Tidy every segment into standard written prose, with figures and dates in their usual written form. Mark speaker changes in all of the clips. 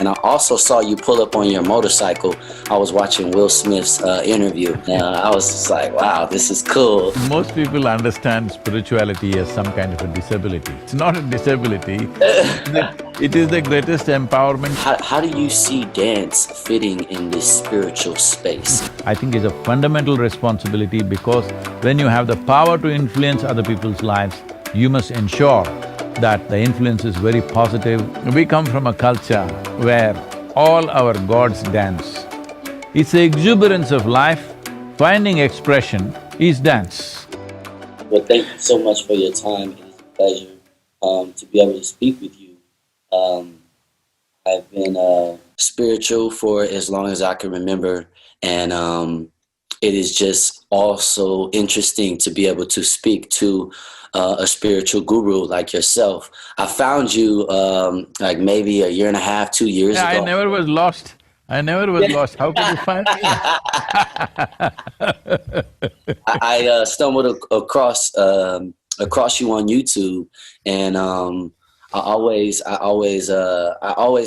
Speaker 1: And I also saw you pull up on your motorcycle. I was watching Will Smith's interview. I was just like, wow, this is cool.
Speaker 2: Most people understand spirituality as some kind of a disability. It's not a disability, it is the greatest empowerment.
Speaker 1: How do you see dance fitting in this spiritual space?
Speaker 2: I think it's a fundamental responsibility because when you have the power to influence other people's lives, you must ensure that the influence is very positive. We come from a culture where all our gods dance. It's the exuberance of life, finding expression is dance.
Speaker 1: Well, thank you so much for your time. It is a pleasure to be able to speak with you. I've been spiritual for as long as I can remember, and it is just also interesting to be able to speak to a spiritual guru like yourself. I found you like maybe a year and a half, 2 years ago.
Speaker 2: I never was lost. I never was lost. How could you find me?
Speaker 1: I stumbled across you on YouTube, and I always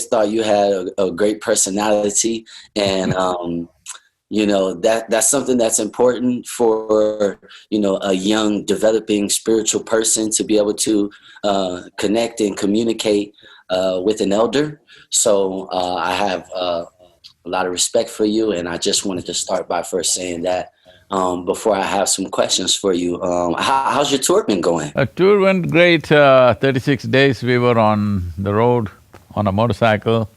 Speaker 1: thought you had a great personality, and you know, that's something that's important for, you know, a young developing spiritual person to be able to connect and communicate with an elder. So I have a lot of respect for you, and I just wanted to start by first saying that before I have some questions for you. How's your tour been going?
Speaker 2: Our tour went great. 36 days we were on the road on a motorcycle.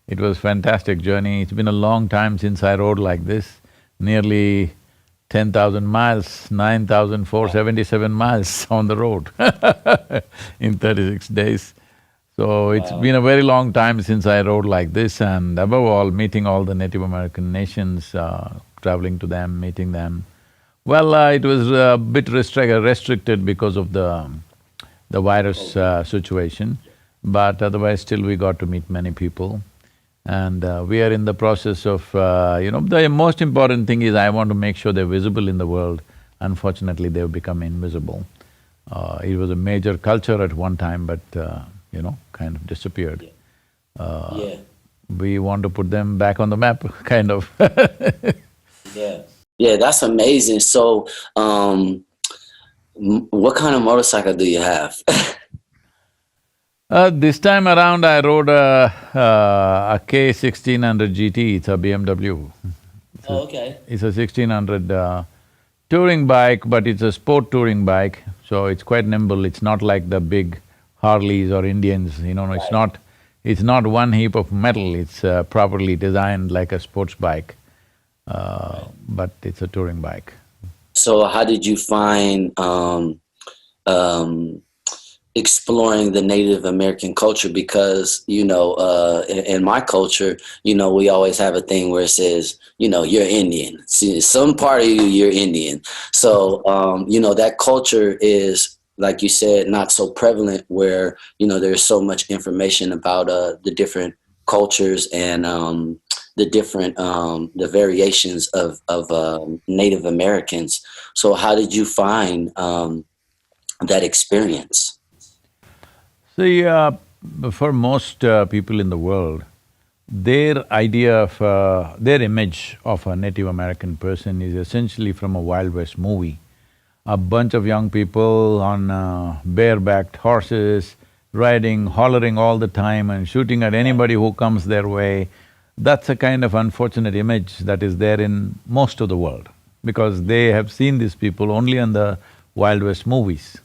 Speaker 2: It was a fantastic journey. It's been a long time since I rode like this, nearly 10,000 miles, 9,477 miles on the road in 36 days. So it's been a very long time since I rode like this, and above all, meeting all the Native American nations, traveling to them, meeting them. Well, it was a bit restricted because of the virus situation, but otherwise still we got to meet many people. And we are in the process of, you know, the most important thing is I want to make sure they're visible in the world. Unfortunately, they've become invisible. It was a major culture at one time, but, you know, kind of disappeared. We want to put them back on the map, kind of.
Speaker 1: Yeah, that's amazing. So, what kind of motorcycle do you have?
Speaker 2: This time around I rode a K1600 GT, it's a BMW.
Speaker 1: Okay.
Speaker 2: It's a 1600 touring bike, but it's a sport touring bike, so it's quite nimble. It's not like the big Harleys or Indians, you know, it's not one heap of metal, it's properly designed like a sports bike, but it's a touring bike.
Speaker 1: So how did you find exploring the Native American culture? Because, you know, in my culture, you know, we always have a thing where it says, you know, you're Indian. See, some part of you, you're Indian. So, you know, that culture is, like you said, not so prevalent where, you know, there's so much information about the different cultures and the different, the variations of Native Americans. So how did you find that experience?
Speaker 2: See, for most people in the world, their idea of… their image of a Native American person is essentially from a Wild West movie. A bunch of young people on barebacked horses, riding, hollering all the time and shooting at anybody who comes their way. That's a kind of unfortunate image that is there in most of the world, because they have seen these people only on the Wild West movies.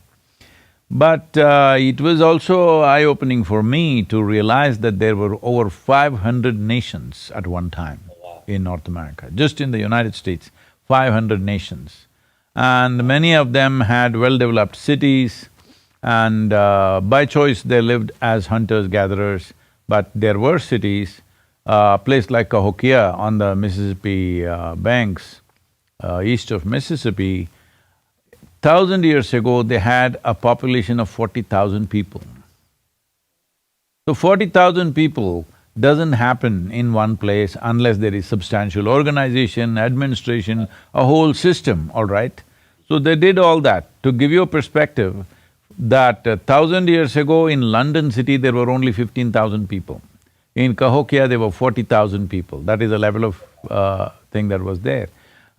Speaker 2: But it was also eye-opening for me to realize that there were over 500 nations at one time in North America. Just in the United States, 500 nations. And many of them had well-developed cities, and by choice they lived as hunters-gatherers. But there were cities, a place like Cahokia on the Mississippi banks, east of Mississippi, 1,000 years ago, they had a population of 40,000 people. So 40,000 people doesn't happen in one place unless there is substantial organization, administration, a whole system, all right? So they did all that. To give you a perspective, that 1,000 years ago in London city, there were only 15,000 people. In Cahokia, there were 40,000 people. That is the level of thing that was there.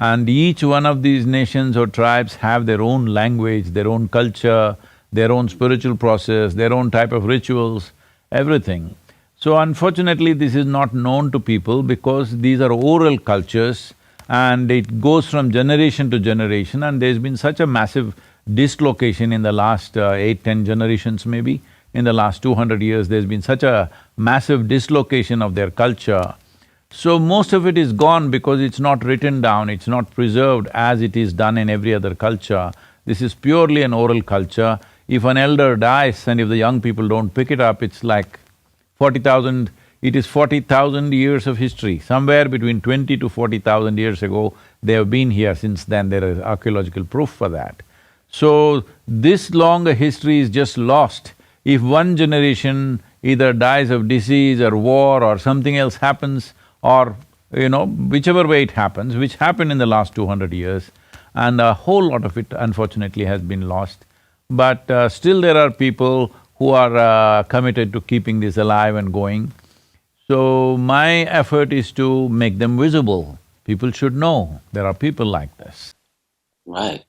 Speaker 2: And each one of these nations or tribes have their own language, their own culture, their own spiritual process, their own type of rituals, everything. So unfortunately, this is not known to people because these are oral cultures and it goes from generation to generation, and there's been such a massive dislocation in the last 8–10 generations maybe. In the last 200 years, there's been such a massive dislocation of their culture. So most of it is gone because it's not written down, it's not preserved as it is done in every other culture. This is purely an oral culture. If an elder dies and if the young people don't pick it up, it's like 40,000… it is 40,000 years of history. Somewhere between 20 to 40,000 years ago, they have been here. Since then, there is archaeological proof for that. So, this long a history is just lost. If one generation either dies of disease or war or something else happens, or whichever way it happens, which happened in the last 200 years, and a whole lot of it unfortunately has been lost. But still there are people who are committed to keeping this alive and going. So my effort is to make them visible. People should know there are people like this.
Speaker 1: Right.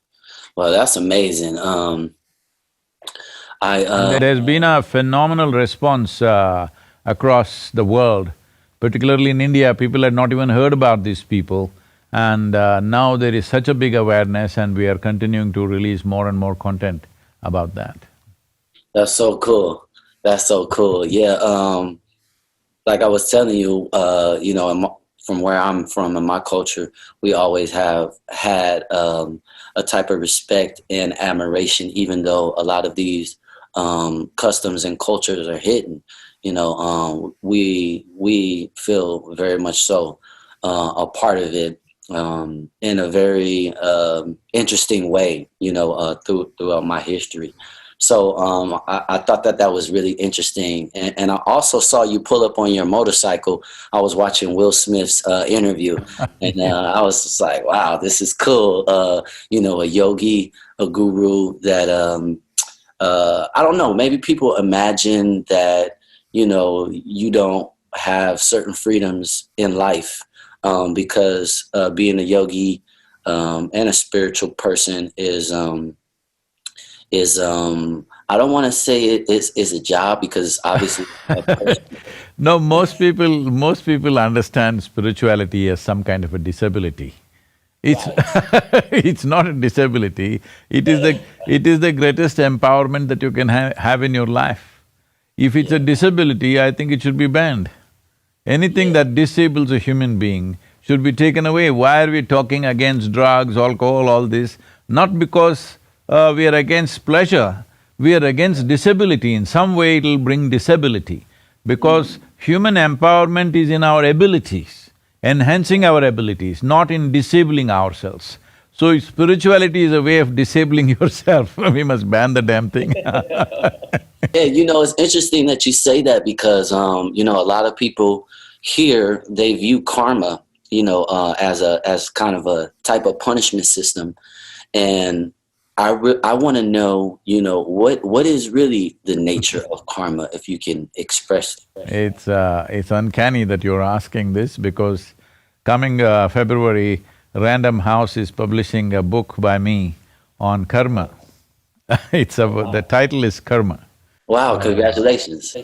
Speaker 1: Well, that's amazing.
Speaker 2: There's been a phenomenal response across the world, particularly in India. People had not even heard about these people, and now there is such a big awareness, and we are continuing to release more and more content about that.
Speaker 1: That's so cool. That's so cool. Yeah. Like I was telling you, from where I'm from in my culture, we always have had a type of respect and admiration, even though a lot of these customs and cultures are hidden. We feel very much so a part of it in a very interesting way, throughout my history. So I thought that was really interesting. And I also saw you pull up on your motorcycle. I was watching Will Smith's interview, and I was just like, wow, this is cool. A yogi, a guru that, I don't know, maybe people imagine that, you don't have certain freedoms in life because being a yogi and a spiritual person is I don't want to say it is a job, because obviously
Speaker 2: No, most people understand spirituality as some kind of a disability. It's it's not a disability, it is the greatest empowerment that you can have in your life. If it's a disability, I think it should be banned. Anything that disables a human being should be taken away. Why are we talking against drugs, alcohol, all this? Not because we are against pleasure, we are against disability. In some way it'll bring disability, because human empowerment is in our abilities, enhancing our abilities, not in disabling ourselves. So if spirituality is a way of disabling yourself, we must ban the damn thing.
Speaker 1: Yeah, it's interesting that you say that, because a lot of people here, they view karma, as kind of a type of punishment system. And I want to know, what is really the nature of karma, if you can express it.
Speaker 2: It's uncanny that you're asking this, because coming February, Random House is publishing a book by me on karma. The title is Karma.
Speaker 1: Wow, congratulations.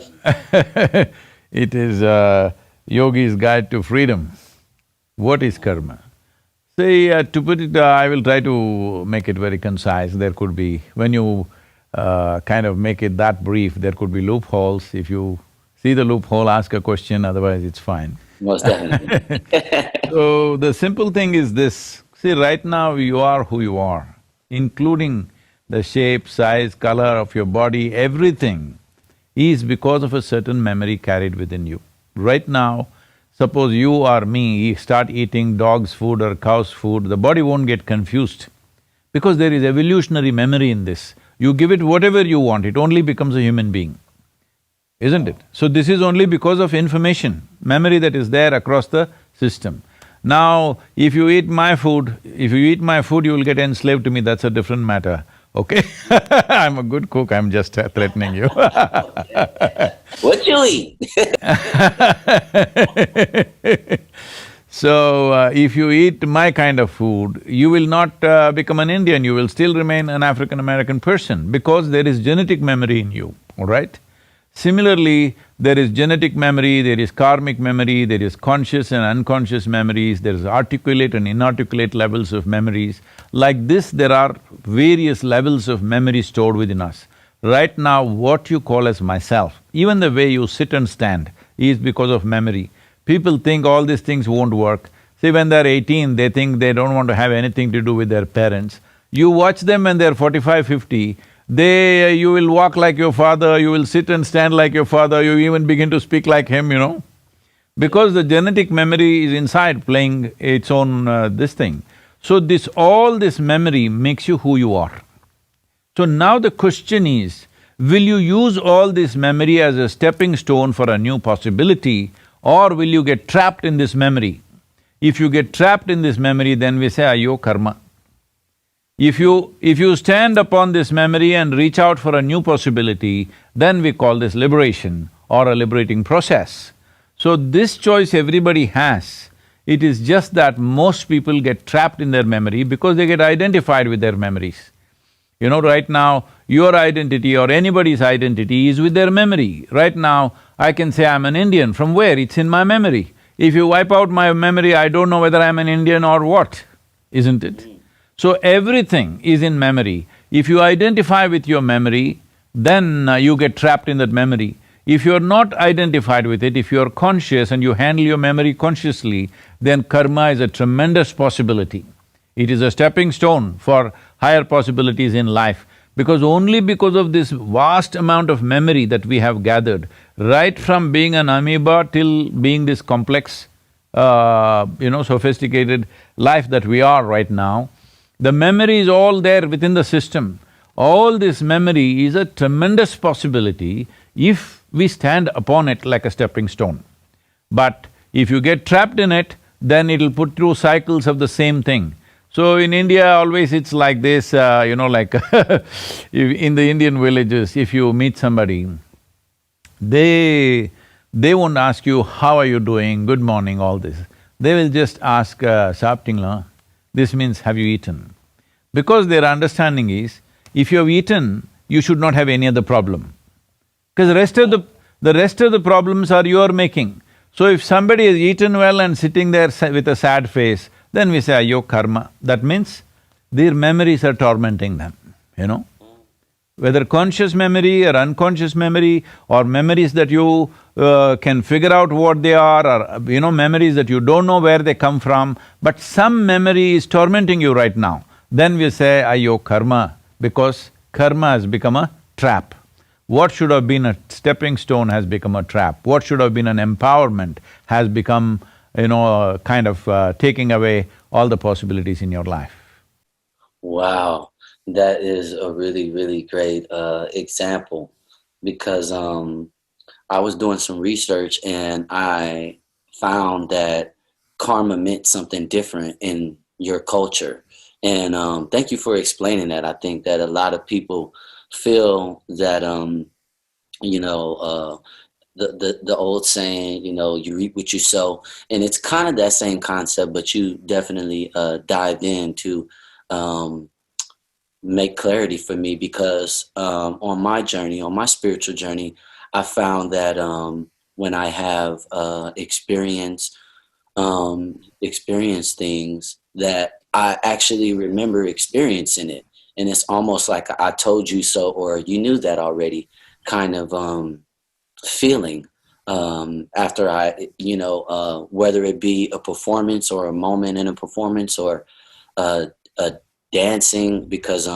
Speaker 2: It is Yogi's Guide to Freedom. What is karma? See, to put it, I will try to make it very concise. There could be… when you kind of make it that brief, there could be loopholes. If you see the loophole, ask a question, otherwise it's fine.
Speaker 1: Most definitely.
Speaker 2: So, the simple thing is this: see, right now you are who you are, including the shape, size, color of your body, everything is because of a certain memory carried within you. Right now, suppose you or me start eating dog's food or cow's food, the body won't get confused, because there is evolutionary memory in this. You give it whatever you want, it only becomes a human being, isn't it? So this is only because of information, memory that is there across the system. Now, if you eat my food, you will get enslaved to me, that's a different matter. okay? I'm a good cook, I'm just threatening you.
Speaker 1: What you eat?
Speaker 2: So, if you eat my kind of food, you will not become an Indian, you will still remain an African-American person because there is genetic memory in you, all right? Similarly, there is genetic memory, there is karmic memory, there is conscious and unconscious memories, there is articulate and inarticulate levels of memories. Like this, there are various levels of memory stored within us. Right now, what you call as myself, even the way you sit and stand is because of memory. People think all these things won't work. See, when they're 18, they think they don't want to have anything to do with their parents. You watch them when they're 45, 50, you will walk like your father, you will sit and stand like your father, you even begin to speak like him, you know. Because the genetic memory is inside playing its own this thing. So all this memory makes you who you are. So now the question is, will you use all this memory as a stepping stone for a new possibility, or will you get trapped in this memory? If you get trapped in this memory, then we say, ayo karma. If you stand upon this memory and reach out for a new possibility, then we call this liberation or a liberating process. So this choice everybody has. It is just that most people get trapped in their memory because they get identified with their memories. You know, right now, your identity or anybody's identity is with their memory. Right now, I can say I'm an Indian. From where? It's in my memory. If you wipe out my memory, I don't know whether I'm an Indian or what, isn't it? So everything is in memory. If you identify with your memory, then you get trapped in that memory. If you're not identified with it, if you're conscious and you handle your memory consciously, then karma is a tremendous possibility. It is a stepping stone for higher possibilities in life, because only because of this vast amount of memory that we have gathered, right from being an amoeba till being this complex, sophisticated life that we are right now, the memory is all there within the system. All this memory is a tremendous possibility if we stand upon it like a stepping stone. But if you get trapped in it, then it'll put through cycles of the same thing. So in India, always it's like this, like in the Indian villages, if you meet somebody, they won't ask you, how are you doing, good morning, all this. They will just ask, Saaptingla, this means, have you eaten? Because their understanding is, if you have eaten, you should not have any other problem. Because the rest of the problems are your making. So if somebody has eaten well and sitting there with a sad face, then we say, ayo karma. That means their memories are tormenting them, you know. Whether conscious memory or unconscious memory, or memories that you can figure out what they are, or memories that you don't know where they come from, but some memory is tormenting you right now, then we say, ayo karma, because karma has become a trap. What should have been a stepping stone has become a trap. What should have been an empowerment has become, kind of taking away all the possibilities in your life.
Speaker 1: Wow, that is a really, really great example, because I was doing some research and I found that karma meant something different in your culture. And thank you for explaining that. I think that a lot of people feel that, the old saying, you reap what you sow, and it's kind of that same concept, but you definitely dived in to make clarity for me, because on my journey, on my spiritual journey, I found that when I have experienced things, that I actually remember experiencing it, and it's almost like I told you so, or you knew that already, kind of feeling after I, whether it be a performance or a moment in a performance, or a dancing, because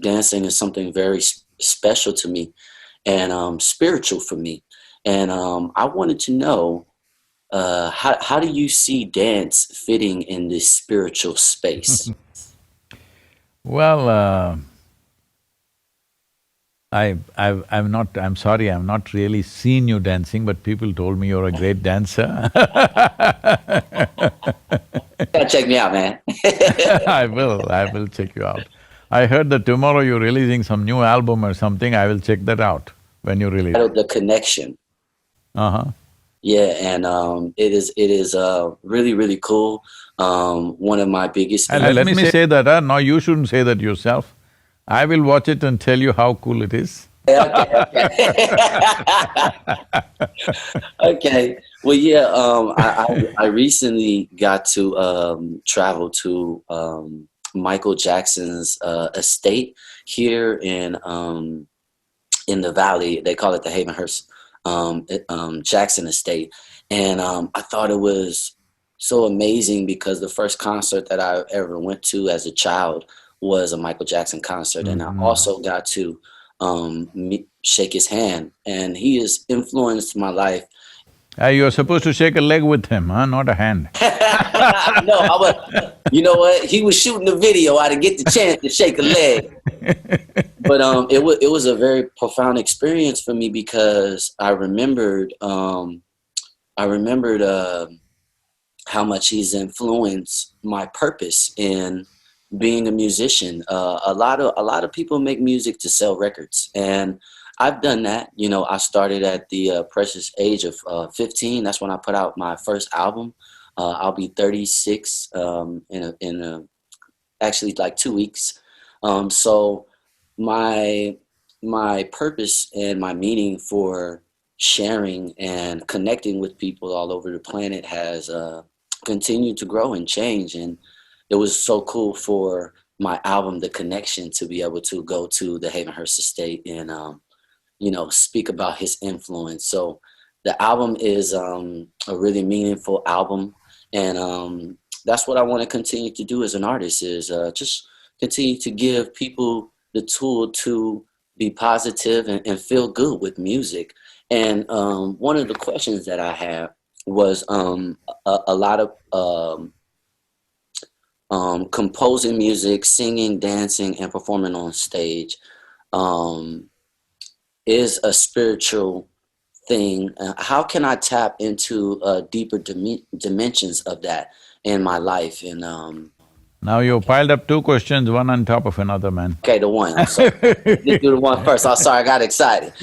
Speaker 1: dancing is something very special to me and spiritual for me. And I wanted to know, how do you see dance fitting in this spiritual space?
Speaker 2: Well, I'm sorry, I've not really seen you dancing, but people told me you're a great dancer.
Speaker 1: You gotta check me out, man.
Speaker 2: I will check you out. I heard that tomorrow you're releasing some new album or something. I will check that out when you release.
Speaker 1: The connection.
Speaker 2: Uh-huh.
Speaker 1: Yeah, and it is really really cool. One of my biggest
Speaker 2: And let me say that, now you shouldn't say that yourself. I will watch it and tell you how cool it is.
Speaker 1: Okay. Okay. Well, yeah. I recently got to travel to Michael Jackson's estate here in the valley. They call it the Havenhurst Jackson estate, and I thought it was so amazing because the first concert that I ever went to as a child was a Michael Jackson concert, and I also got to shake his hand, and he has influenced my life.
Speaker 2: You're supposed to shake a leg with him, huh? Not a hand.
Speaker 1: No, you know what? He was shooting the video. I didn't get the chance to shake a leg, but it was a very profound experience for me because I remembered how much he's influenced my purpose in being a musician. A lot of people make music to sell records, and I've done that. You know, I started at the precious age of 15. That's when I put out my first album. I'll be 36 in actually like 2 weeks. So my purpose and my meaning for sharing and connecting with people all over the planet has continued to grow and change. And it was so cool for my album, The Connection, to be able to go to the Havenhurst estate and, speak about his influence. So the album is a really meaningful album. And that's what I want to continue to do as an artist is just continue to give people the tool to be positive and feel good with music. And one of the questions that I had was a lot of composing music, singing, dancing, and performing on stage is a spiritual thing. How can I tap into deeper dimensions of that in my life? And
Speaker 2: now you piled up two questions, one on top of another, man.
Speaker 1: Okay, the one. I'm sorry. Let's do the one first. I'm sorry, I got excited.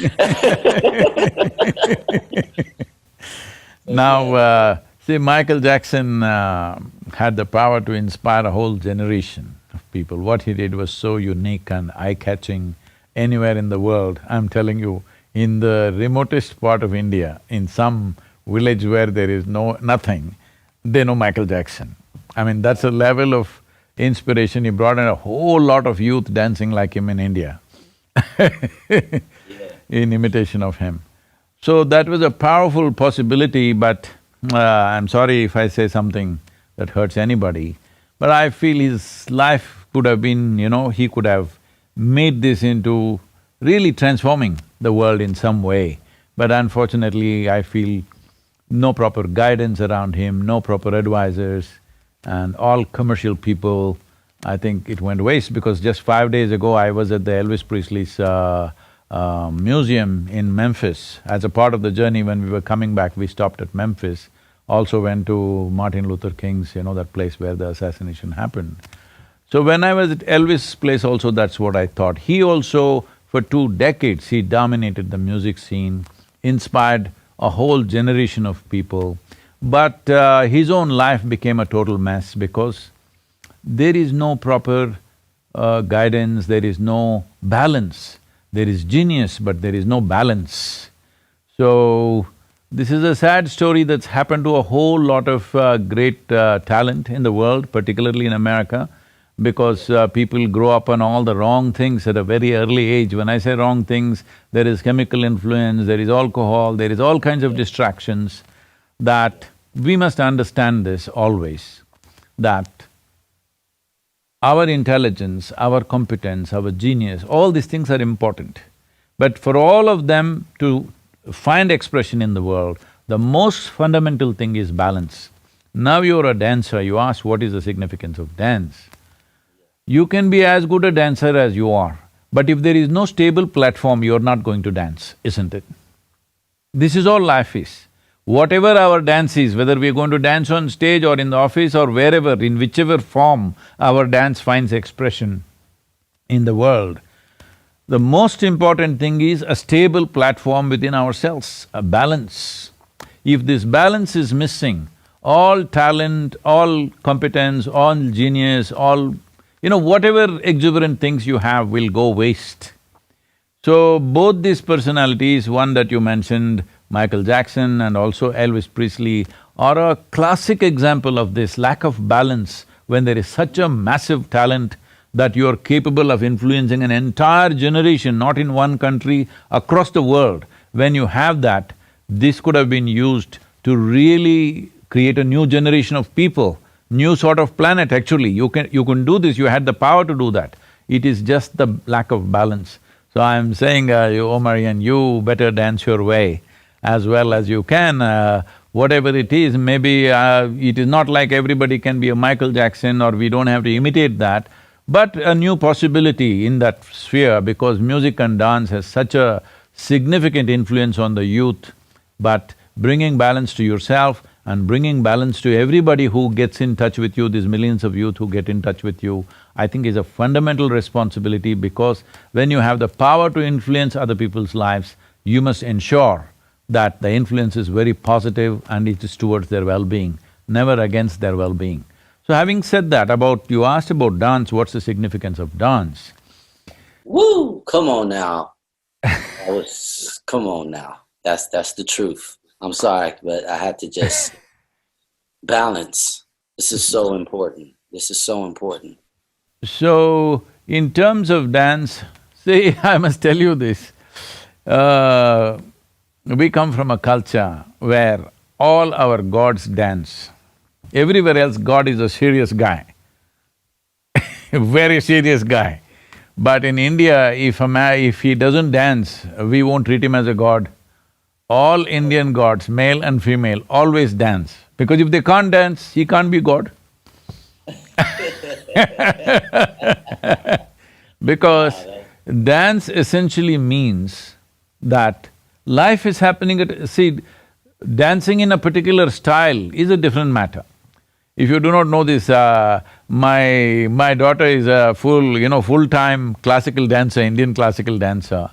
Speaker 2: Now, see, Michael Jackson had the power to inspire a whole generation of people. What he did was so unique and eye-catching anywhere in the world. I'm telling you, in the remotest part of India, in some village where there is nothing, they know Michael Jackson. I mean, that's a level of inspiration. He brought in a whole lot of youth dancing like him in India in imitation of him. So that was a powerful possibility, but I'm sorry if I say something that hurts anybody, but I feel his life could have been, he could have made this into really transforming the world in some way. But unfortunately, I feel no proper guidance around him, no proper advisors, and all commercial people. I think it went waste because just 5 days ago, I was at the Elvis Presley's museum in Memphis. As a part of the journey, when we were coming back, we stopped at Memphis. Also went to Martin Luther King's, that place where the assassination happened. So when I was at Elvis' place also, that's what I thought. He also, for 2 decades, he dominated the music scene, inspired a whole generation of people. But his own life became a total mess because there is no proper guidance, there is no balance. There is genius, but there is no balance. So, this is a sad story that's happened to a whole lot of great talent in the world, particularly in America, because people grow up on all the wrong things at a very early age. When I say wrong things, there is chemical influence, there is alcohol, there is all kinds of distractions that we must understand this always, that our intelligence, our competence, our genius, all these things are important. But for all of them to find expression in the world, the most fundamental thing is balance. Now you're a dancer, you ask what is the significance of dance. You can be as good a dancer as you are, but if there is no stable platform, you're not going to dance, isn't it? This is all life is. Whatever our dance is, whether we're going to dance on stage or in the office or wherever, in whichever form our dance finds expression, in the world, the most important thing is a stable platform within ourselves, a balance. If this balance is missing, all talent, all competence, all genius, all… whatever exuberant things you have will go waste. So, both these personalities, one that you mentioned, Michael Jackson and also Elvis Presley, are a classic example of this lack of balance when there is such a massive talent that you are capable of influencing an entire generation, not in one country, across the world. When you have that, this could have been used to really create a new generation of people, new sort of planet actually. You can do this, you had the power to do that. It is just the lack of balance. So I'm saying, Omarion, you better dance your way as well as you can. Whatever it is, maybe it is not like everybody can be a Michael Jackson or we don't have to imitate that, but a new possibility in that sphere because music and dance has such a significant influence on the youth. But bringing balance to yourself and bringing balance to everybody who gets in touch with you, these millions of youth who get in touch with you, I think is a fundamental responsibility because when you have the power to influence other people's lives, you must ensure that the influence is very positive and it is towards their well-being, never against their well-being. So having said that, you asked about dance, what's the significance of dance?
Speaker 1: Woo! Come on now. Come on now. That's the truth. I'm sorry, but I had to just… balance. This is so important. This is so important.
Speaker 2: So, in terms of dance, see, I must tell you this, we come from a culture where all our gods dance. Everywhere else, God is a serious guy, very serious guy. But in India, if he doesn't dance, we won't treat him as a god. All Indian gods, male and female, always dance, because if they can't dance, he can't be God. Because dance essentially means that life is happening at… See, dancing in a particular style is a different matter. If you do not know this, my daughter is a full-time classical dancer, Indian classical dancer.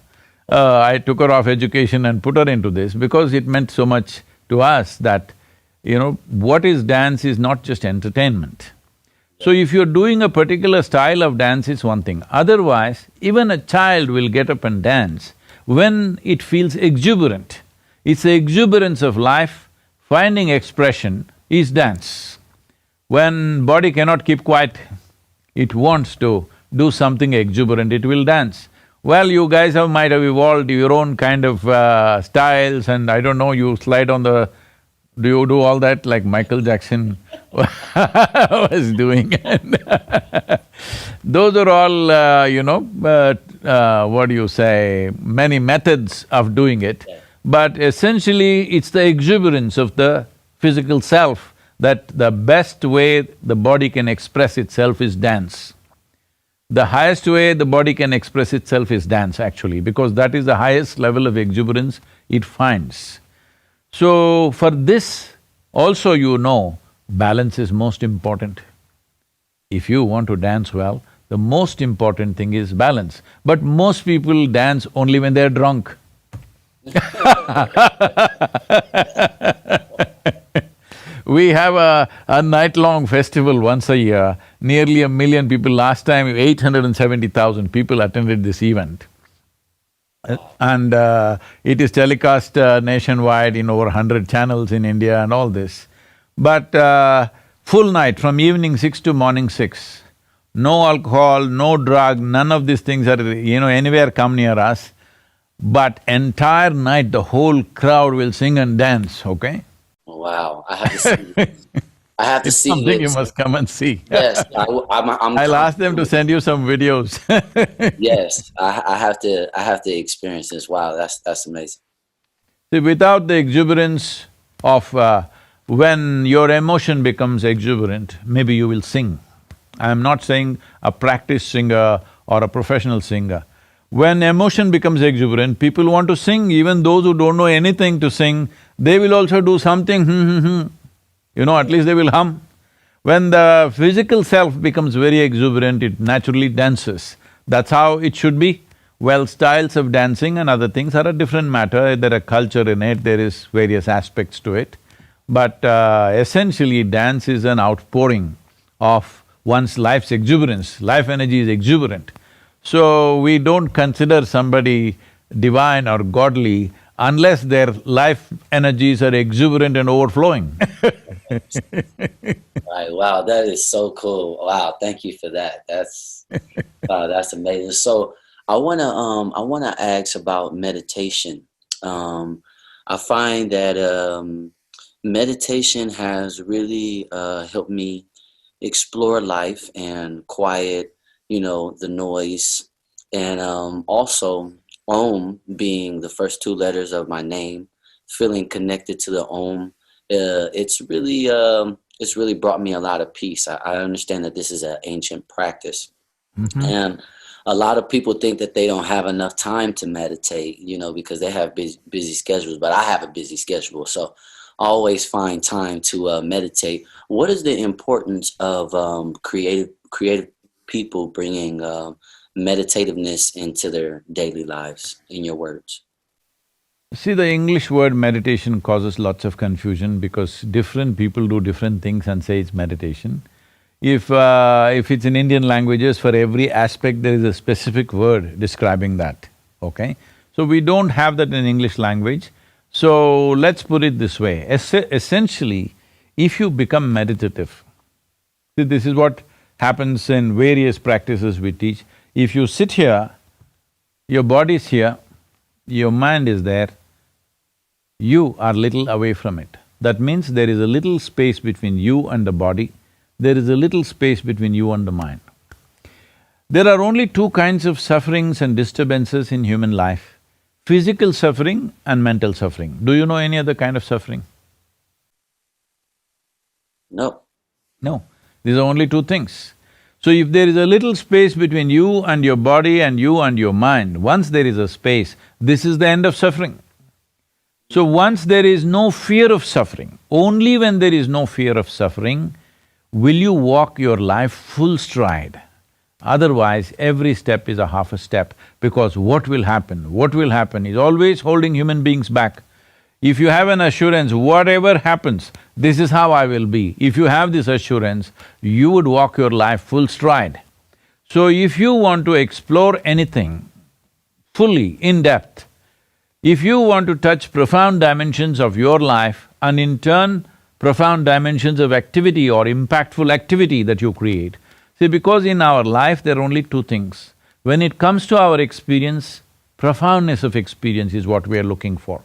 Speaker 2: I took her off education and put her into this because it meant so much to us that, what is dance is not just entertainment. So if you're doing a particular style of dance, it's one thing. Otherwise, even a child will get up and dance when it feels exuberant. It's the exuberance of life, finding expression is dance. When body cannot keep quiet, it wants to do something exuberant, it will dance. Well, you guys might have evolved your own kind of styles and I don't know, you slide on the… Do you do all that like Michael Jackson was doing? Those are all, what do you say, many methods of doing it. But essentially, it's the exuberance of the physical self that the best way the body can express itself is dance. The highest way the body can express itself is dance actually, because that is the highest level of exuberance it finds. So, for this also balance is most important. If you want to dance well, the most important thing is balance. But most people dance only when they're drunk. We have a night-long festival once a year, nearly 1 million people. Last time, 870,000 people attended this event. And it is telecast nationwide in over 100 channels in India and all this. But full night, from evening 6 to morning 6, no alcohol, no drug, none of these things are, anywhere come near us. But entire night, the whole crowd will sing and dance, okay?
Speaker 1: Wow, I have to see it. I have to
Speaker 2: It's
Speaker 1: see
Speaker 2: something
Speaker 1: it.
Speaker 2: you must come and see.
Speaker 1: Yes,
Speaker 2: I'll ask them to send you some videos.
Speaker 1: Yes, I have to experience this. Wow, that's amazing.
Speaker 2: See, without the exuberance of… when your emotion becomes exuberant, maybe you will sing. I'm not saying a practiced singer or a professional singer. When emotion becomes exuberant, people want to sing, even those who don't know anything to sing, they will also do something, at least they will hum. When the physical self becomes very exuberant, it naturally dances. That's how it should be. Well, styles of dancing and other things are a different matter, there are culture in it, there is various aspects to it. But essentially, dance is an outpouring of one's life's exuberance, life energy is exuberant. So, we don't consider somebody divine or godly unless their life energies are exuberant and overflowing.
Speaker 1: Right. Wow, that is so cool. Wow, thank you for that. Wow, that's amazing. So I wanna ask about meditation. I find that meditation has really helped me explore life and quiet, the noise, and also Om being the first two letters of my name, feeling connected to the Om. It's really brought me a lot of peace. I understand that this is an ancient practice, and a lot of people think that they don't have enough time to meditate, because they have busy schedules. But I have a busy schedule, so I always find time to meditate. What is the importance of creative people bringing meditativeness into their daily lives, in your words?
Speaker 2: See, the English word meditation causes lots of confusion because different people do different things and say it's meditation. If it's in Indian languages, for every aspect there is a specific word describing that, okay? So we don't have that in English language. So let's put it this way, essentially, if you become meditative, see, this is what happens in various practices we teach. If you sit here, your body is here, your mind is there, you are little away from it. That means there is a little space between you and the body, there is a little space between you and the mind. There are only two kinds of sufferings and disturbances in human life, physical suffering and mental suffering. Do you know any other kind of suffering?
Speaker 1: No.
Speaker 2: No, these are only two things. So if there is a little space between you and your body and you and your mind, once there is a space, this is the end of suffering. So once there is no fear of suffering, only when there is no fear of suffering, will you walk your life full stride. Otherwise, every step is a half a step, because what will happen is always holding human beings back. If you have an assurance, whatever happens, this is how I will be, if you have this assurance, you would walk your life full stride. So if you want to explore anything fully, in depth, if you want to touch profound dimensions of your life and in turn profound dimensions of activity or impactful activity that you create, see, because in our life there are only two things. When it comes to our experience, profoundness of experience is what we are looking for.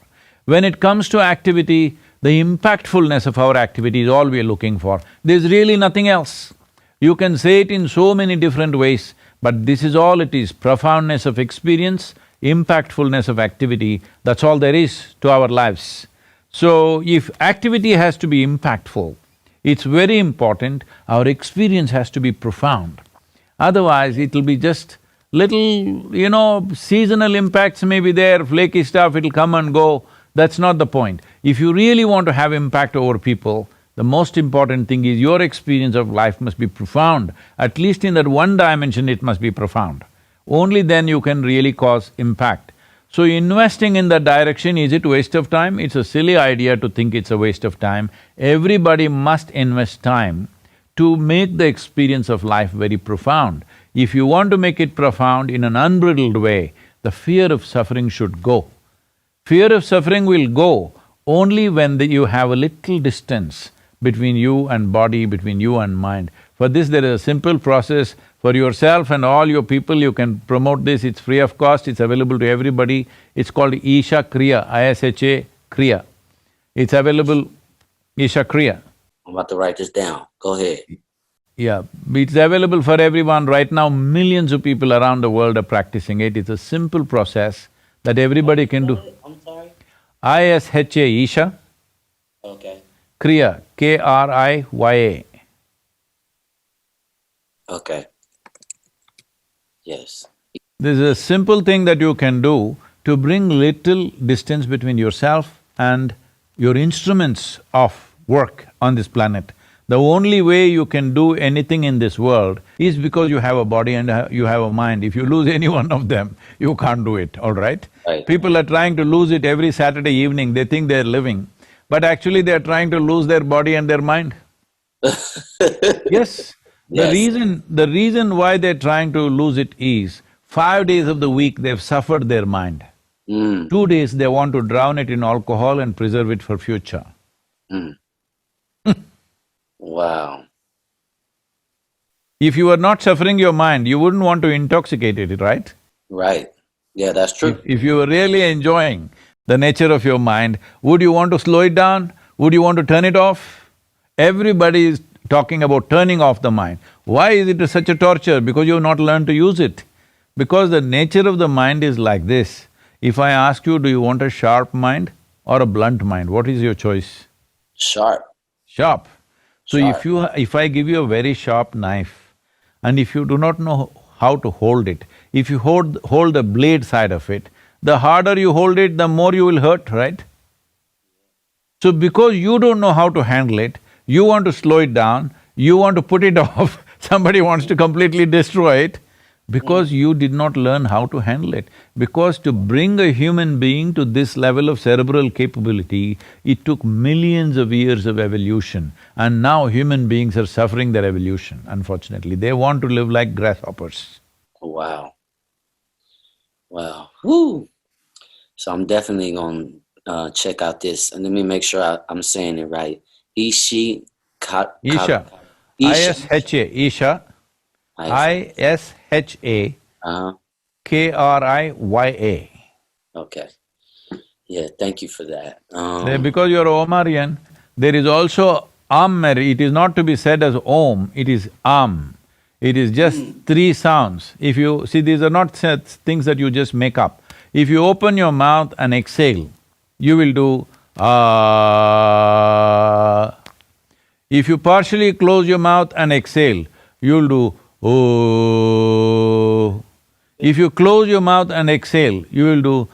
Speaker 2: When it comes to activity, the impactfulness of our activity is all we are looking for. There's really nothing else. You can say it in so many different ways, but this is all it is, profoundness of experience, impactfulness of activity, that's all there is to our lives. So, if activity has to be impactful, it's very important our experience has to be profound. Otherwise, it'll be just little, seasonal impacts may be there, flaky stuff, it'll come and go, that's not the point. If you really want to have impact over people, the most important thing is your experience of life must be profound. At least in that one dimension, it must be profound. Only then you can really cause impact. So investing in that direction, is it waste of time? It's a silly idea to think it's a waste of time. Everybody must invest time to make the experience of life very profound. If you want to make it profound in an unbridled way, the fear of suffering should go. Fear of suffering will go only when you have a little distance between you and body, between you and mind. For this, there is a simple process. For yourself and all your people, you can promote this, it's free of cost, it's available to everybody. It's called Isha Kriya, I-S-H-A Kriya. It's available, Isha Kriya.
Speaker 1: I'm about to write this down. Go ahead.
Speaker 2: Yeah, it's available for everyone. Right now, millions of people around the world are practicing it. It's a simple process that everybody can do.
Speaker 1: I'm sorry?
Speaker 2: I-S-H-A, Isha.
Speaker 1: Okay.
Speaker 2: Kriya, K-R-I-Y-A.
Speaker 1: Okay. Yes.
Speaker 2: This is a simple thing that you can do to bring little distance between yourself and your instruments of work on this planet. The only way you can do anything in this world is because you have a body and you have a mind. If you lose any one of them, you can't do it, all right?
Speaker 1: Right.
Speaker 2: People are trying to lose it every Saturday evening, they think they're living, but actually they're trying to lose their body and their mind. Yes.
Speaker 1: Yes.
Speaker 2: The reason why they're trying to lose it is, 5 days of the week they've suffered their mind. 2 days they want to drown it in alcohol and preserve it for future.
Speaker 1: Wow.
Speaker 2: If you were not suffering your mind, you wouldn't want to intoxicate it, right?
Speaker 1: Right. Yeah, that's true.
Speaker 2: If you were really enjoying the nature of your mind, would you want to slow it down? Would you want to turn it off? Everybody is talking about turning off the mind. Why is it such a torture? Because you've not learned to use it. Because the nature of the mind is like this. If I ask you, do you want a sharp mind or a blunt mind, what is your choice?
Speaker 1: Sharp.
Speaker 2: Sharp. So
Speaker 1: Sharp.
Speaker 2: if I give you a very sharp knife, and if you do not know how to hold it, if you hold the blade side of it, the harder you hold it, the more you will hurt, right? So because you don't know how to handle it, you want to slow it down, you want to put it off, somebody wants to completely destroy it, because you did not learn how to handle it. Because to bring a human being to this level of cerebral capability, it took millions of years of evolution, and now human beings are suffering their evolution, unfortunately. They want to live like grasshoppers.
Speaker 1: Wow. Wow. Woo! So I'm definitely gonna check out this, and let me make sure I'm saying it right.
Speaker 2: Isha.
Speaker 1: Isha.
Speaker 2: I-S-H-A, Isha. I-S-H-A K-R-I-Y-A.
Speaker 1: Okay. Yeah, thank you for that.
Speaker 2: Because you're Omarion, there is also Ammeri, it is not to be said as Om, it is Am. It is just three sounds. If you… see, these are not things that you just make up. If you open your mouth and exhale, you will do If you partially close your mouth and exhale, you'll do Oh. If you close your mouth and exhale, you will do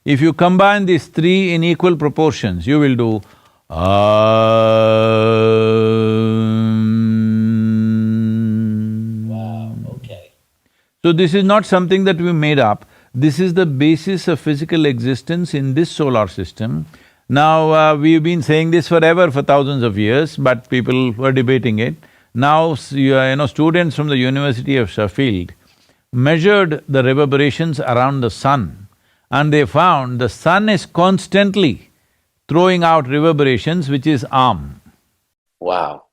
Speaker 2: If you combine these three in equal proportions, you will do
Speaker 1: Wow, okay.
Speaker 2: So this is not something that we made up, this is the basis of physical existence in this solar system. Now, we've been saying this forever, for thousands of years, but people were debating it. Now, students from the University of Sheffield measured the reverberations around the sun, and they found the sun is constantly throwing out reverberations, which is Am.
Speaker 1: Wow.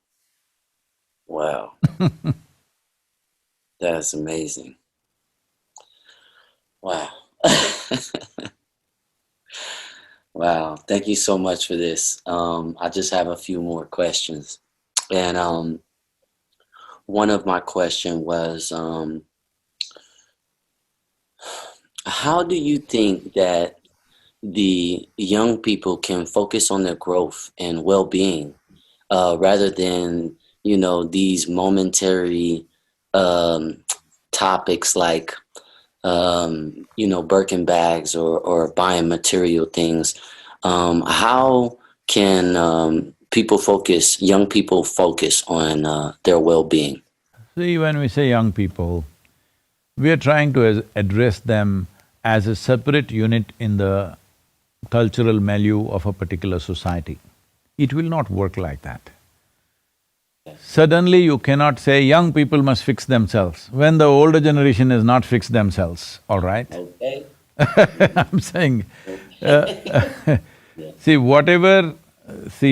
Speaker 1: Wow. That's amazing. Wow. Wow, thank you so much for this. I just have a few more questions. And one of my question was, how do you think that the young people can focus on their growth and well-being rather than, these momentary topics like, Birkin bags or buying material things? How can young people focus on their well-being?
Speaker 2: See, when we say young people, we are trying to address them as a separate unit in the cultural milieu of a particular society. It will not work like that. Suddenly you cannot say young people must fix themselves when the older generation has not fixed themselves, all right?
Speaker 1: Okay.
Speaker 2: I'm saying, see,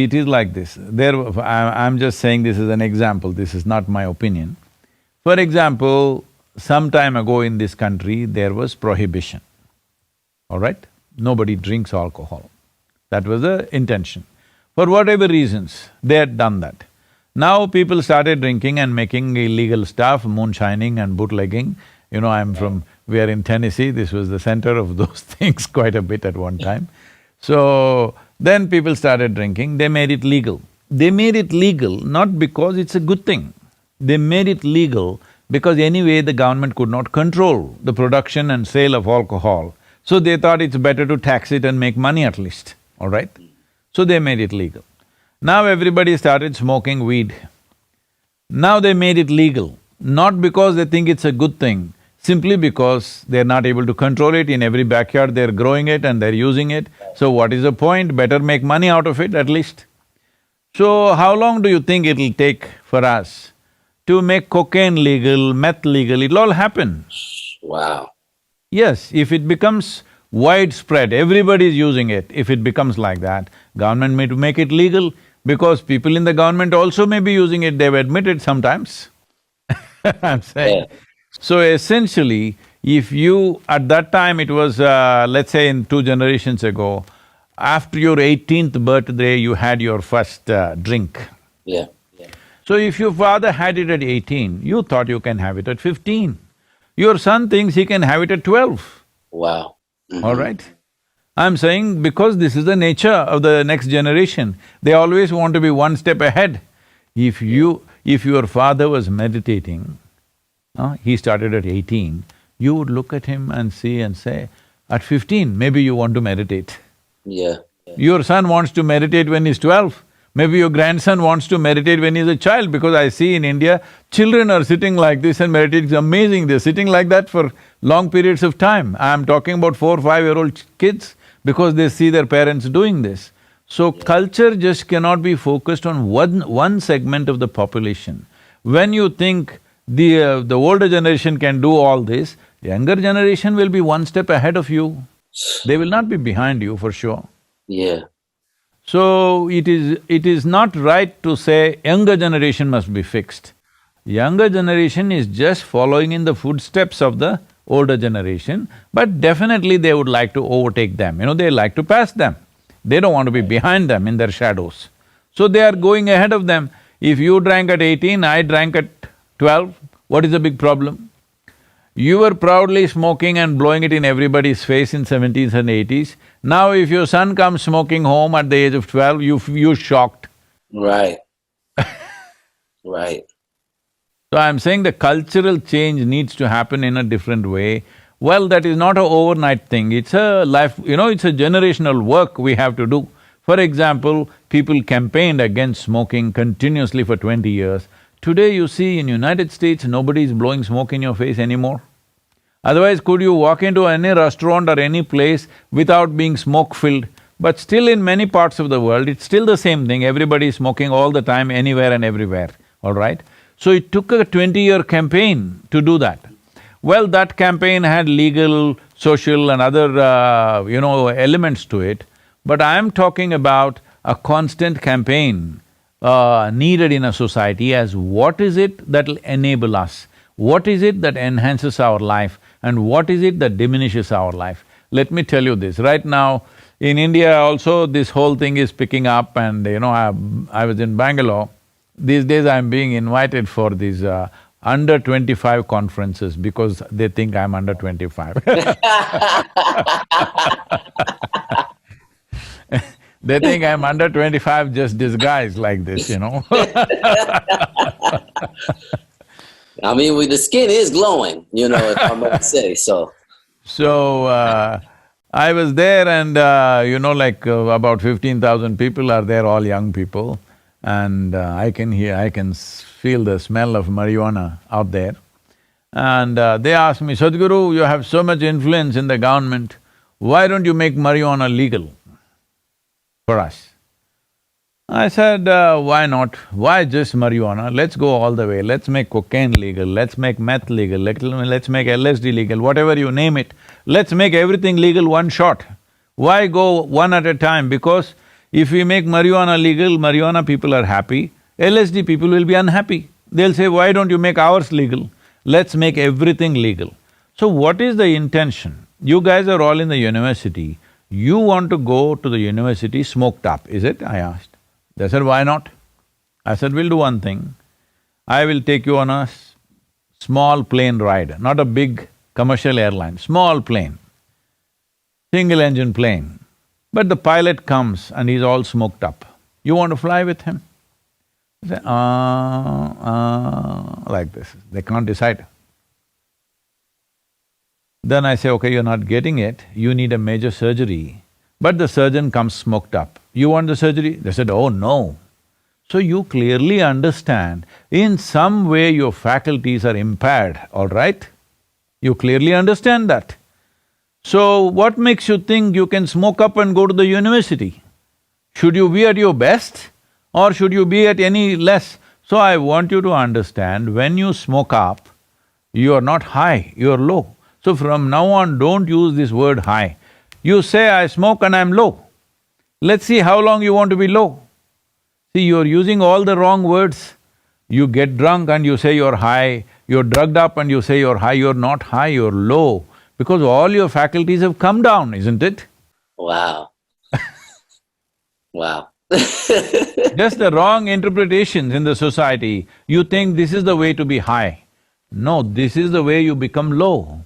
Speaker 2: it is like this. I'm just saying this is an example, this is not my opinion. For example, some time ago in this country, there was prohibition, all right? Nobody drinks alcohol. That was the intention. For whatever reasons, they had done that. Now people started drinking and making illegal stuff, moonshining and bootlegging. We are in Tennessee, this was the center of those things quite a bit at one time. So, then people started drinking, they made it legal. They made it legal not because it's a good thing. They made it legal because anyway the government could not control the production and sale of alcohol. So they thought it's better to tax it and make money at least, all right? So they made it legal. Now everybody started smoking weed. Now they made it legal, not because they think it's a good thing, simply because they're not able to control it. In every backyard they're growing it and they're using it. So what is the point? Better make money out of it at least. So how long do you think it'll take for us to make cocaine legal, meth legal? It'll all happen.
Speaker 1: Wow.
Speaker 2: Yes, if it becomes widespread, everybody is using it, if it becomes like that, government may to make it legal, because people in the government also may be using it, they've admitted sometimes. I'm saying.
Speaker 1: Yeah.
Speaker 2: So essentially, if you… at that time it was, let's say in 2 generations ago, after your 18th birthday you had your first drink.
Speaker 1: Yeah. Yeah.
Speaker 2: So if your father had it at 18, you thought you can have it at 15. Your son thinks he can have it at 12.
Speaker 1: Wow. Mm-hmm.
Speaker 2: All right? I'm saying because this is the nature of the next generation, they always want to be one step ahead. If your father was meditating, he started at 18, you would look at him and see and say, at 15, maybe you want to meditate.
Speaker 1: Yeah.
Speaker 2: Your son wants to meditate when he's 12. Maybe your grandson wants to meditate when he's a child, because I see in India, children are sitting like this and meditating. It's amazing, they're sitting like that for long periods of time. I'm talking about 4 or 5-year-old kids, because they see their parents doing this. So culture just cannot be focused on one segment of the population. When you think the older generation can do all this, younger generation will be one step ahead of you. They will not be behind you for sure.
Speaker 1: Yeah.
Speaker 2: So it is not right to say younger generation must be fixed. Younger generation is just following in the footsteps of the older generation, but definitely they would like to overtake them, they like to pass them. They don't want to be behind them in their shadows. So they are going ahead of them. If you drank at 18, I drank at 12, what is the big problem? You were proudly smoking and blowing it in everybody's face in 70s and 80s. Now if your son comes smoking home at the age of 12, you're shocked.
Speaker 1: Right. Right.
Speaker 2: So I'm saying the cultural change needs to happen in a different way. Well, that is not an overnight thing, it's a life… it's a generational work we have to do. For example, people campaigned against smoking continuously for 20 years. Today you see in United States, nobody is blowing smoke in your face anymore. Otherwise, could you walk into any restaurant or any place without being smoke-filled? But still in many parts of the world, it's still the same thing, everybody is smoking all the time, anywhere and everywhere, all right? So it took a 20-year campaign to do that. Well, that campaign had legal, social and other, elements to it, but I am talking about a constant campaign needed in a society as what is it that'll enable us, what is it that enhances our life, and what is it that diminishes our life. Let me tell you this, right now in India also this whole thing is picking up, and I was in Bangalore. These days I'm being invited for these under 25 conferences because they think I'm under 25. They think I'm under 25 just disguised like this, I
Speaker 1: mean, the skin is glowing, if I might say so.
Speaker 2: So, I was there and, about 15,000 people are there, all young people. And I can feel the smell of marijuana out there. And they asked me, Sadhguru, you have so much influence in the government, why don't you make marijuana legal for us? I said, why not? Why just marijuana? Let's go all the way, let's make cocaine legal, let's make meth legal, let's make LSD legal, whatever you name it. Let's make everything legal one shot. Why go one at a time? Because if we make marijuana legal, marijuana people are happy, LSD people will be unhappy. They'll say, why don't you make ours legal? Let's make everything legal. So what is the intention? You guys are all in the university, you want to go to the university smoked up, is it? I asked. They said, why not? I said, we'll do one thing. I will take you on a small plane ride, not a big commercial airline, small plane, single-engine plane. But the pilot comes and he's all smoked up. You want to fly with him? I say, like this. They can't decide. Then I say, okay, you're not getting it, you need a major surgery. But the surgeon comes smoked up. You want the surgery? They said, oh no, So you clearly understand, in some way your faculties are impaired, all right? You clearly understand that. So what makes you think you can smoke up and go to the university? Should you be at your best or should you be at any less? So I want you to understand, when you smoke up, you are not high, you are low. So from now on, don't use this word high. You say, I smoke and I'm low. Let's see how long you want to be low. See, you're using all the wrong words. You get drunk and you say you're high, you're drugged up and you say you're high, you're not high, you're low, because all your faculties have come down, isn't it?
Speaker 1: Wow. Wow.
Speaker 2: Just the wrong interpretations in the society, you think this is the way to be high. No, this is the way you become low.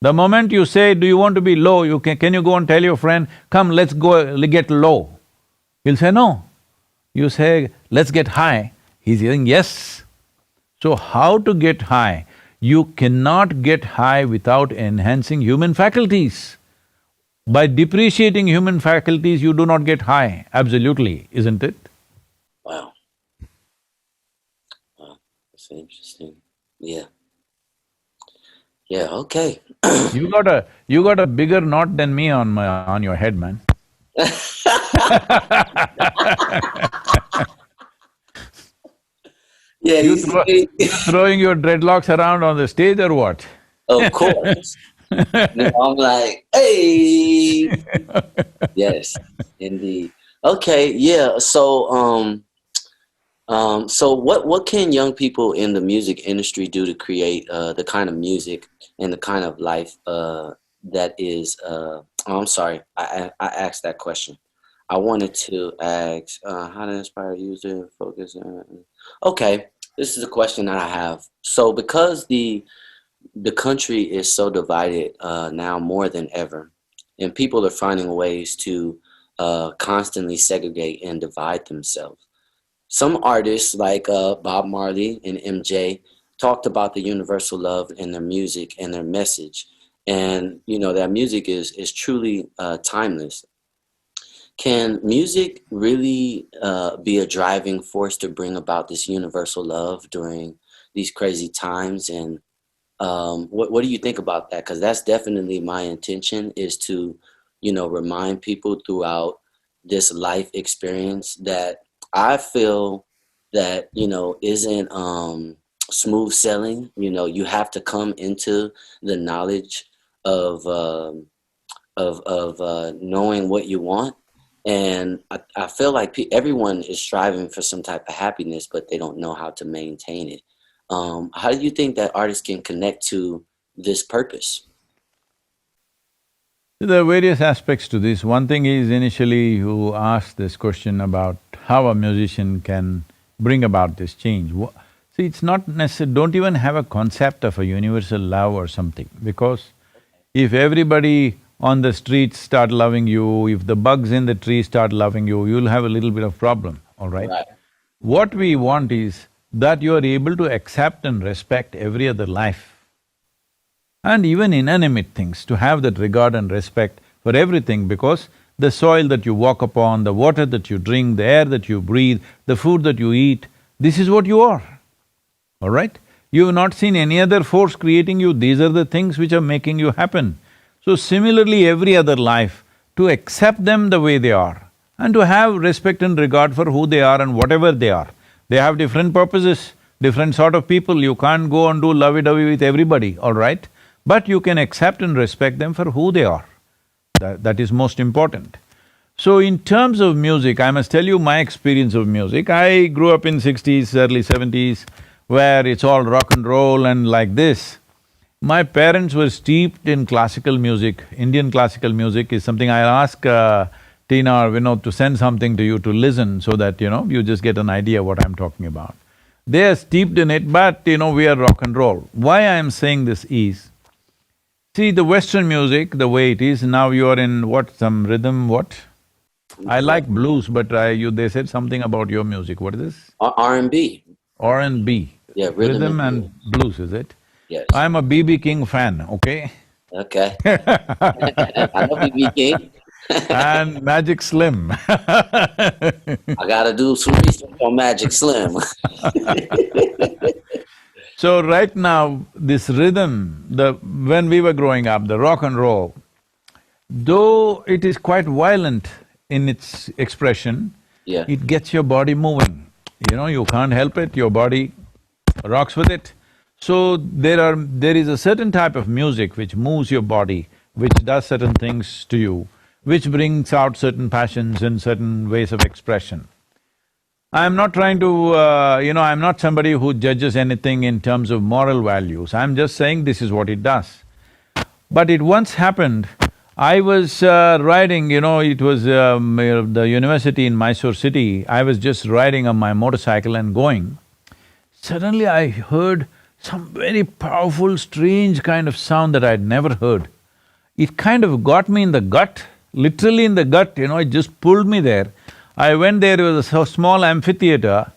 Speaker 2: The moment you say, do you want to be low, can you go and tell your friend, come, let's go get low? He'll say no. You say, let's get high, he's saying yes. So how to get high? You cannot get high without enhancing human faculties. By depreciating human faculties, you do not get high, absolutely, isn't it?
Speaker 1: Wow. Wow, that's interesting. Yeah. Yeah, okay.
Speaker 2: You got a bigger knot than me on your head, man.
Speaker 1: Yeah, you see.
Speaker 2: You throwing your dreadlocks around on the stage or what?
Speaker 1: Of course. I'm like, hey. Yes, indeed. Okay, yeah. So what can young people in the music industry do to create the kind of music and the kind of life that is? Oh, I'm sorry, I asked that question. I wanted to ask how to inspire user focus. Okay, this is a question that I have. So because the country is so divided now more than ever, and people are finding ways to constantly segregate and divide themselves. Some artists like Bob Marley and MJ talked about the universal love in their music and their message, and you know that music is truly timeless. Can music really be a driving force to bring about this universal love during these crazy times? And what do you think about that? Because that's definitely my intention, is to, you know, remind people throughout this life experience that I feel that, you know, isn't smooth sailing. You know, you have to come into the knowledge of knowing what you want. And I feel like everyone is striving for some type of happiness, but they don't know how to maintain it. How do you think that artists can connect to this purpose?
Speaker 2: There are various aspects to this. One thing is, initially you asked this question about how a musician can bring about this change. See, it's not necessary, don't even have a concept of a universal love or something, because if everybody on the streets start loving you, if the bugs in the tree start loving you, you'll have a little bit of problem, all right?
Speaker 1: Right.
Speaker 2: What we want is that you are able to accept and respect every other life, and even inanimate things, to have that regard and respect for everything, because the soil that you walk upon, the water that you drink, the air that you breathe, the food that you eat, this is what you are, all right? You have not seen any other force creating you, these are the things which are making you happen. So similarly, every other life, to accept them the way they are and to have respect and regard for who they are and whatever they are. They have different purposes, different sort of people, you can't go and do lovey-dovey with everybody, all right? But you can accept and respect them for who they are. That is most important. So in terms of music, I must tell you my experience of music. I grew up in 60s, early 70s, where it's all rock and roll and like this. My parents were steeped in classical music. Indian classical music is something I'll ask Tina or Vinod to send something to you to listen, so that, you know, you just get an idea what I'm talking about. They are steeped in it, but, you know, we are rock and roll. Why I am saying this is, see, the Western music, the way it is, now you're in what, some rhythm, what? I like blues, but they said something about your music, what is this?
Speaker 1: R&B.
Speaker 2: R&B.
Speaker 1: Yeah,
Speaker 2: rhythm and blues, is it?
Speaker 1: Yes.
Speaker 2: I'm a B.B. King fan, okay?
Speaker 1: Okay. I know B.B. King.
Speaker 2: and Magic Slim.
Speaker 1: I gotta do some research on Magic Slim.
Speaker 2: So right now, this rhythm, when we were growing up, the rock and roll, though it is quite violent in its expression,
Speaker 1: Yeah.
Speaker 2: it gets your body moving. You know, you can't help it, your body rocks with it. So there is a certain type of music which moves your body, which does certain things to you, which brings out certain passions and certain ways of expression. I'm not trying to, I'm not somebody who judges anything in terms of moral values, I'm just saying this is what it does. But it once happened, I was riding, it was the university in Mysore city, I was just riding on my motorcycle and going. Suddenly I heard some very powerful, strange kind of sound that I'd never heard. It kind of got me in the gut, literally in the gut, it just pulled me there. I went there, it was a small amphitheater.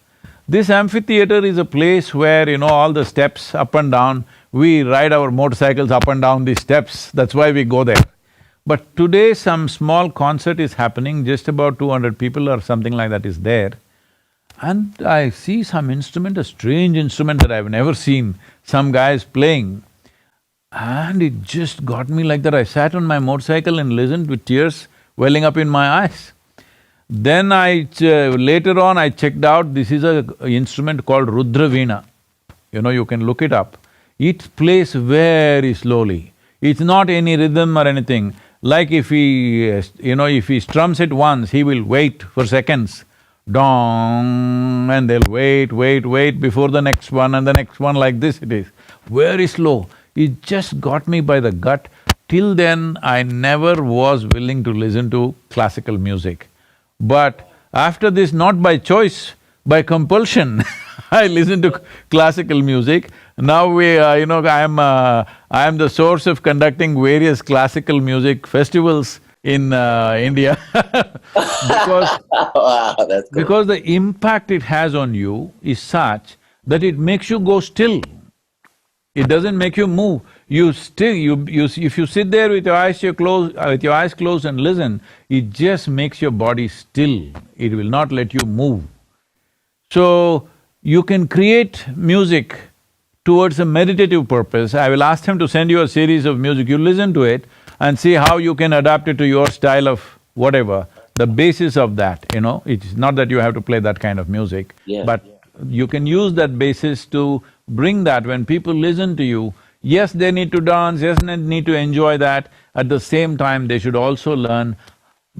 Speaker 2: This amphitheater is a place where, all the steps up and down, we ride our motorcycles up and down these steps, that's why we go there. But today some small concert is happening, just about 200 people or something like that is there. And I see some instrument, a strange instrument that I've never seen, some guys playing. And it just got me like that. I sat on my motorcycle and listened with tears welling up in my eyes. Then later on I checked out, this is a instrument called Rudra Veena. You can look it up. It plays very slowly. It's not any rhythm or anything. Like if he strums it once, he will wait for seconds. Dong, and they'll wait before the next one and the next one, like this it is. Very slow. It just got me by the gut. Till then, I never was willing to listen to classical music. But after this, not by choice, by compulsion, I listen to classical music. Now I am the source of conducting various classical music festivals in India because…
Speaker 1: Wow, that's cool.
Speaker 2: Because the impact it has on you is such that it makes you go still. It doesn't make you move. If you sit there with your eyes closed and listen, it just makes your body still. It will not let you move. So, you can create music towards a meditative purpose. I will ask him to send you a series of music, you listen to it and see how you can adapt it to your style of whatever. The basis of that, it's not that you have to play that kind of music, but you can use that basis to bring that. When people listen to you, yes, they need to dance, yes, they need to enjoy that. At the same time, they should also learn,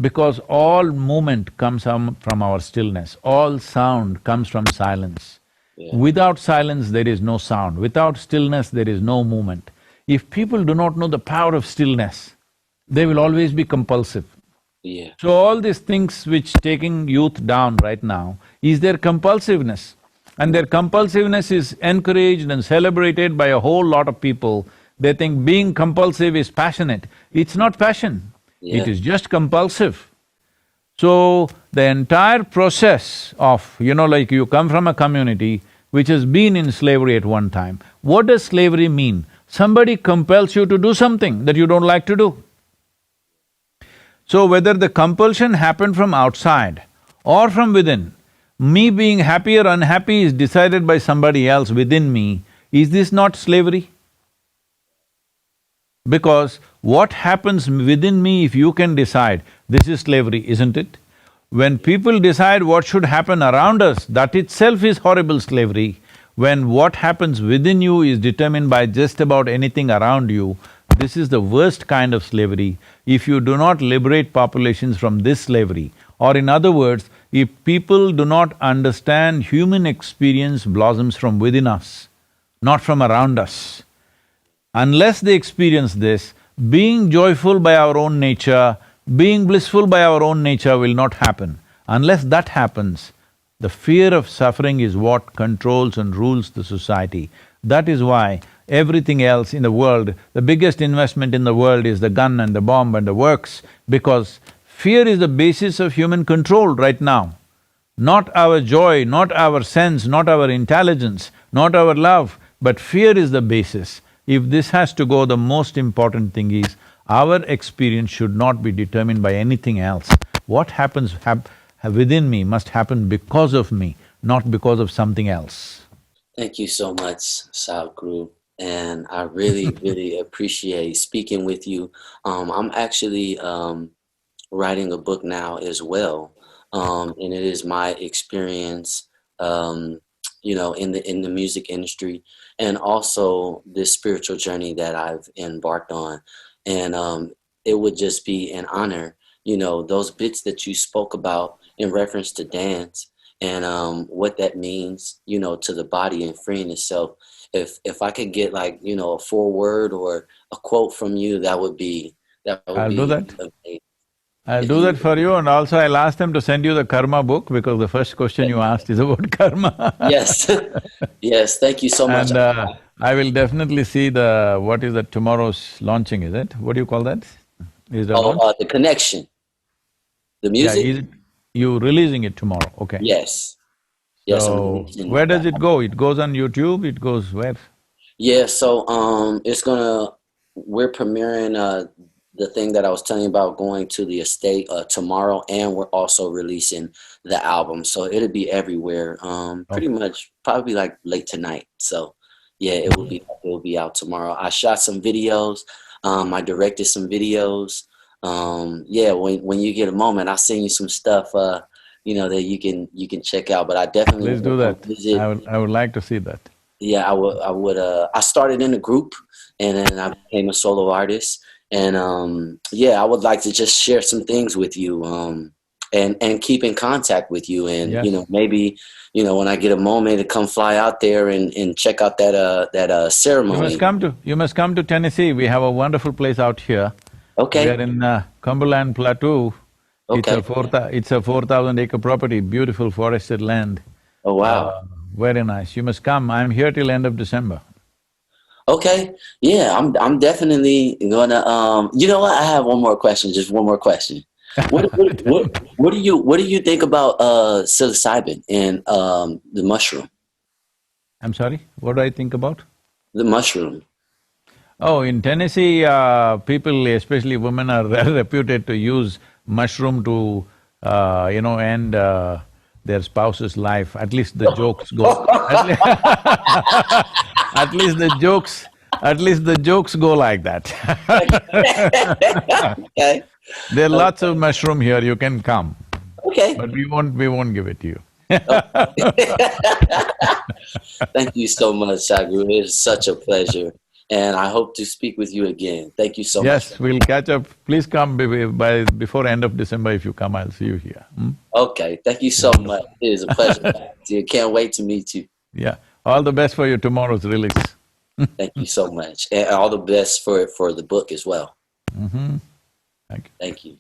Speaker 2: because all movement comes from our stillness, all sound comes from silence. Without silence, there is no sound. Without stillness, there is no movement. If people do not know the power of stillness, they will always be compulsive. So all these things which taking youth down right now is their compulsiveness. And their compulsiveness is encouraged and celebrated by a whole lot of people. They think being compulsive is passionate. It's not passion, it is just compulsive. So, the entire process of, like you come from a community which has been in slavery at one time. What does slavery mean? Somebody compels you to do something that you don't like to do. So whether the compulsion happened from outside or from within, me being happy or unhappy is decided by somebody else within me, is this not slavery? Because what happens within me, if you can decide, this is slavery, isn't it? When people decide what should happen around us, that itself is horrible slavery. When what happens within you is determined by just about anything around you, this is the worst kind of slavery. If you do not liberate populations from this slavery, or in other words, if people do not understand human experience blossoms from within us, not from around us. Unless they experience this, being joyful by our own nature, being blissful by our own nature will not happen. Unless that happens, the fear of suffering is what controls and rules the society. That is why everything else in the world, the biggest investment in the world is the gun and the bomb and the works, because fear is the basis of human control right now. Not our joy, not our sense, not our intelligence, not our love, but fear is the basis. If this has to go, the most important thing is Our experience should not be determined by anything else. What happens within me must happen because of me, not because of something else.
Speaker 1: Thank you so much, Sadhguru. And I really, really appreciate speaking with you. I'm actually writing a book now as well, and it is my experience, in the music industry, and also this spiritual journey that I've embarked on. And it would just be an honor, those bits that you spoke about in reference to dance and what that means, to the body and freeing itself. If I could get like, a foreword or a quote from you, that would
Speaker 2: I'll do
Speaker 1: be
Speaker 2: that.
Speaker 1: amazing.
Speaker 2: I'll
Speaker 1: If
Speaker 2: do that
Speaker 1: you,
Speaker 2: for you, and also I'll ask them to send you the karma book, because the first question you asked is about karma.
Speaker 1: yes, yes, thank you so much.
Speaker 2: And I will definitely see what is that, tomorrow's launching, is it? What do you call that? Is the
Speaker 1: Oh,
Speaker 2: launch?
Speaker 1: the connection, the
Speaker 2: Yeah,
Speaker 1: music.
Speaker 2: is it, you releasing it tomorrow, okay.
Speaker 1: Yes, yes, I'm
Speaker 2: So,
Speaker 1: releasing
Speaker 2: where does
Speaker 1: that.
Speaker 2: it go? It goes on YouTube, it goes where?
Speaker 1: Yeah, so we're premiering the thing that I was telling you about, going to the estate tomorrow, and we're also releasing the album. So it'll be everywhere. Pretty
Speaker 2: Okay.
Speaker 1: much probably like late tonight. So yeah, it will be out tomorrow. I shot some videos. I directed some videos. Yeah, when you get a moment, I'll send you some stuff that you can check out. But I definitely
Speaker 2: Please
Speaker 1: want
Speaker 2: do
Speaker 1: to come
Speaker 2: that.
Speaker 1: visit.
Speaker 2: I would like to see that.
Speaker 1: Yeah, I started in a group, and then I became a solo artist. And yeah, I would like to just share some things with you, and keep in contact with you. And
Speaker 2: Yes.
Speaker 1: maybe, when I get a moment to come fly out there and check out that ceremony.
Speaker 2: You must come to Tennessee. We have a wonderful place out here. We
Speaker 1: Okay.
Speaker 2: are in Cumberland Plateau.
Speaker 1: Okay.
Speaker 2: It's a 4,000 acre property, beautiful forested land.
Speaker 1: Oh, wow.
Speaker 2: Uh, Very nice. You must come. I'm here till end of December.
Speaker 1: Okay. Yeah, I'm definitely gonna. You know what? I have one more question. Just one more question. What what
Speaker 2: Tell
Speaker 1: what,
Speaker 2: me.
Speaker 1: what do you think about psilocybin and the mushroom?
Speaker 2: I'm sorry, what do I think about?
Speaker 1: The mushroom.
Speaker 2: Oh, in Tennessee, people, especially women, are reputed to use mushroom to, end their spouse's life. At least the jokes go. At least the jokes, at least the jokes go like that.
Speaker 1: Okay.
Speaker 2: There are lots of mushroom here. You can come,
Speaker 1: Okay.
Speaker 2: but we won't give it to you.
Speaker 1: Thank you so much, Sadhguru. It is such a pleasure, and I hope to speak with you again. Thank you so much.
Speaker 2: Yes, we'll catch up. Please come before end of December. If you come, I'll see you here. Hmm?
Speaker 1: Okay. Thank you so much.
Speaker 2: Wonderful.
Speaker 1: It is a pleasure. Can't wait to meet you.
Speaker 2: Yeah. All the best for your tomorrow's release.
Speaker 1: Thank you so much, and all the best for the book as well.
Speaker 2: Mm-hmm. Thank you.
Speaker 1: Thank you.